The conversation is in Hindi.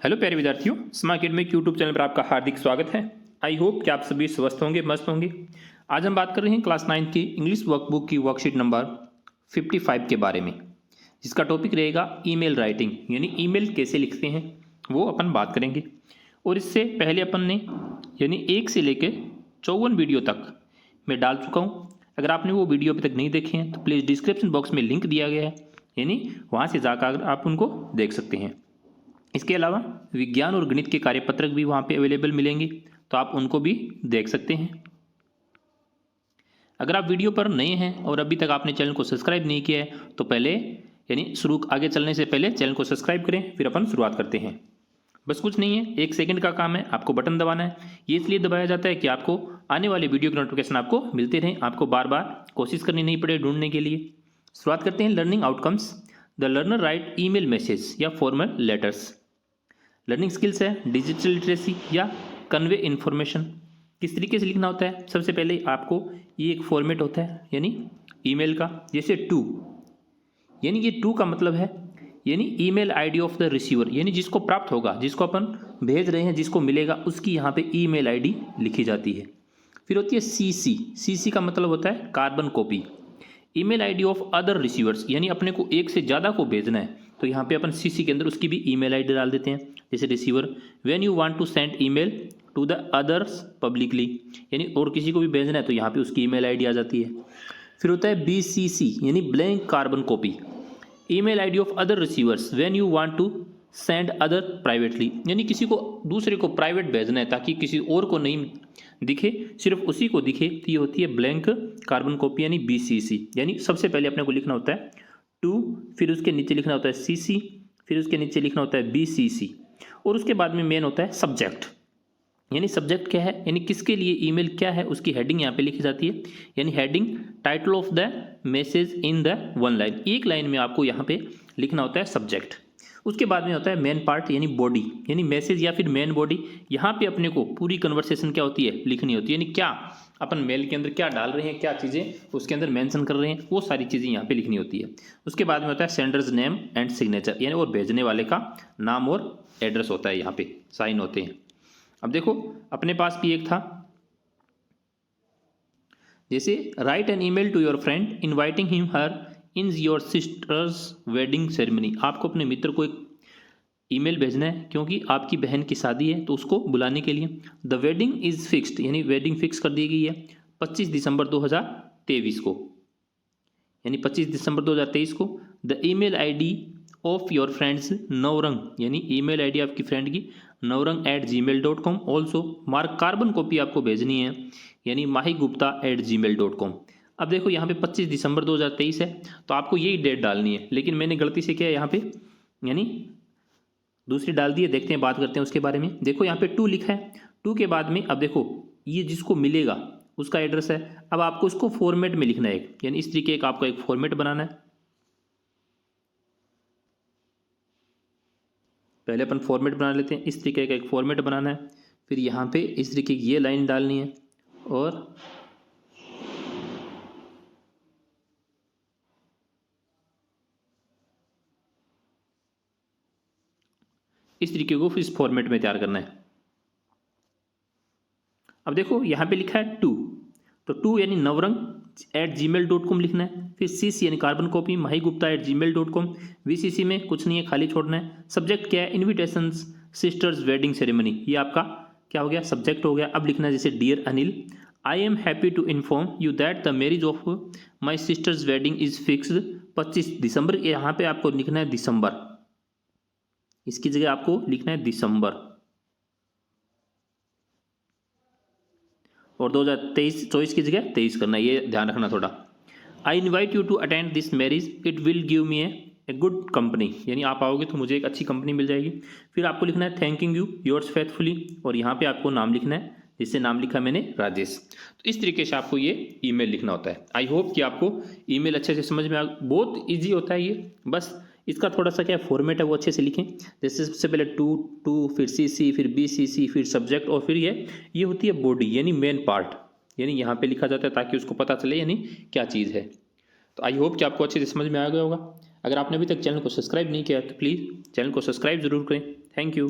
हेलो प्यारे विद्यार्थियों, स्मार्ट अकेडमिक यूट्यूब चैनल पर आपका हार्दिक स्वागत है। आई होप कि आप सभी स्वस्थ होंगे, मस्त होंगे। आज हम बात कर रहे हैं क्लास 9 की इंग्लिश वर्कबुक की वर्कशीट नंबर 55 के बारे में, जिसका टॉपिक रहेगा ईमेल राइटिंग, यानी ईमेल कैसे लिखते हैं वो अपन बात करेंगे। और इससे पहले अपन ने यानी 1 से लेकर 54 वीडियो तक मैं डाल चुका हूँ। अगर आपने वो वीडियो अभी तक नहीं देखे हैं तो प्लीज़ डिस्क्रिप्शन बॉक्स में लिंक दिया गया है, यानी वहाँ से जाकर आप उनको देख सकते हैं। इसके अलावा विज्ञान और गणित के कार्यपत्रक भी वहाँ पे अवेलेबल मिलेंगे, तो आप उनको भी देख सकते हैं। अगर आप वीडियो पर नए हैं और अभी तक आपने चैनल को सब्सक्राइब नहीं किया है तो पहले यानी आगे चलने से पहले चैनल को सब्सक्राइब करें, फिर अपन शुरुआत करते हैं। बस कुछ नहीं है, 1 सेकंड का काम है, आपको बटन दबाना है। ये इसलिए दबाया जाता है कि आपको आने वाले वीडियो की नोटिफिकेशन आपको मिलते रहें, आपको बार बार कोशिश करनी नहीं पड़े ढूंढने के लिए। शुरुआत करते हैं learning outcomes. The learner right email message या फॉर्मल लेटर्स। लर्निंग स्किल्स है डिजिटल लिटरेसी या कन्वे इन्फॉर्मेशन। किस तरीके से लिखना होता है? सबसे पहले आपको ये एक फॉर्मेट होता है यानी ईमेल का, जैसे टू, यानी ये टू का मतलब है यानी email ID of the receiver, यानी जिसको प्राप्त होगा, जिसको अपन भेज रहे हैं, जिसको मिलेगा, उसकी यहाँ पे ईमेल आईडी लिखी जाती है। फिर होती है सीसी। सीसी का मतलब होता है carbon copy. Email ID of other receivers, यानी अपने को एक से ज़्यादा को भेजना है तो यहाँ पे अपन सीसी के अंदर उसकी भी ईमेल आईडी डाल देते हैं। जैसे receiver when you want to send email to the others publicly, यानी और किसी को भी भेजना है तो यहाँ पे उसकी ईमेल आईडी आ जाती है। फिर होता है बीसीसी यानी blank carbon copy. Email ID of other receivers when you want to send other privately, यानी किसी को दूसरे को प्राइवेट भेजना है ताकि किसी और को नहीं दिखे, सिर्फ उसी को दिखे, तो ये होती है ब्लैंक कार्बन कॉपी यानी बीसीसी। यानी सबसे पहले अपने को लिखना होता है टू, फिर उसके नीचे लिखना होता है सीसी, फिर उसके नीचे लिखना होता है बीसीसी, और उसके बाद में मेन होता है सब्जेक्ट। यानी सब्जेक्ट क्या है, यानी किसके लिए ईमेल क्या है, उसकी हेडिंग यहाँ पे लिखी जाती है, यानी heading title of the message in the one line. एक लाइन में आपको यहाँ पे लिखना होता है सब्जेक्ट। उसके बाद में होता है मेन पार्ट यानी बॉडी, यानी मैसेज या फिर मेन बॉडी। यहाँ पे अपने को पूरी कन्वर्सेशन क्या होती है, लिखनी होती है, यानी क्या अपन मेल के अंदर क्या डाल रहे हैं, क्या चीज़ें उसके अंदर मेंशन कर रहे हैं, वो सारी चीज़ें यहाँ पे लिखनी होती है। उसके बाद में होता है सेंडर्स नेम एंड सिग्नेचर, यानी और भेजने वाले का नाम और एड्रेस होता है, यहाँ पे साइन होते हैं। अब देखो अपने पास भी एक था, जैसे write an email to your friend inviting him her in your sister's wedding ceremony. आपको अपने मित्र को एक ईमेल भेजना है क्योंकि आपकी बहन की शादी है तो उसको बुलाने के लिए। द वेडिंग इज फिक्स्ड, यानी वेडिंग फिक्स कर दी गई है 25 दिसंबर 2023 को, यानी 25 दिसंबर 2023 को। The email ID of your friends Navrang, यानी ईमेल आईडी आपकी फ्रेंड की navrang@gmail.com। Also mark carbon copy आपको भेजनी है, यानी mahigupta@gmail.com। अब देखो यहाँ पे 25 दिसंबर 2023 है तो आपको यही डेट डालनी है, लेकिन मैंने गलती से क्या है यहाँ पे यानी दूसरी डाल दी है। देखते हैं, बात करते हैं उसके बारे में। देखो यहाँ पे टू लिखा है, टू के बाद में अब देखो ये जिसको मिलेगा उसका एड्रेस है। अब आपको उसको फॉर्मेट में लिखना है, यानी इस तरीके का आपको एक फॉर्मेट बनाना है। पहले अपन फॉर्मेट बना लेते हैं, इस तरीके का एक फॉर्मेट बनाना है। फिर यहाँ पे इस तरीके की ये लाइन डालनी है और इस तरीके को फिर इस फॉर्मेट में तैयार करना है। अब देखो यहाँ पे लिखा है टू, तो टू यानी navrang@gmail.com लिखना है। फिर सीसी यानी कार्बन कॉपी mahigupta@gmail.com। वीसीसी में कुछ नहीं है, खाली छोड़ना है। सब्जेक्ट क्या है, इन्विटेशंस सिस्टर्स वेडिंग सेरेमनी, ये आपका क्या हो गया, सब्जेक्ट हो गया। अब लिखना है जैसे dear Anil, I am happy to inform you that the marriage of my sister's wedding is fixed 25 December. यहाँ पे आपको लिखना है दिसंबर, इसकी जगह आपको लिखना है दिसंबर, और 2023-24 की जगह 23 करना है, ये ध्यान रखना थोड़ा। I invite you to attend this marriage, it will give me a good company, यानी आप आओगे तो मुझे एक अच्छी कंपनी मिल जाएगी। फिर आपको लिखना है थैंकिंग यू योर्स फेथफुली, और यहाँ पे आपको नाम लिखना है, जिससे नाम लिखा मैंने राजेश। तो इस तरीके से आपको ये ईमेल लिखना होता है। आई होप कि आपको ईमेल अच्छे से समझ में आ, बहुत ईजी होता है ये, बस इसका थोड़ा सा क्या फॉर्मेट है वो अच्छे से लिखें। जैसे सबसे पहले टू, फिर सीसी, फिर बीसीसी, फिर सब्जेक्ट, और फिर ये होती है बॉडी यानी मेन पार्ट, यानी यहाँ पे लिखा जाता है ताकि उसको पता चले यानी क्या चीज़ है। तो आई होप कि आपको अच्छे से समझ में आ गया होगा। अगर आपने अभी तक चैनल को सब्सक्राइब नहीं किया तो प्लीज़ चैनल को सब्सक्राइब जरूर करें। Thank you.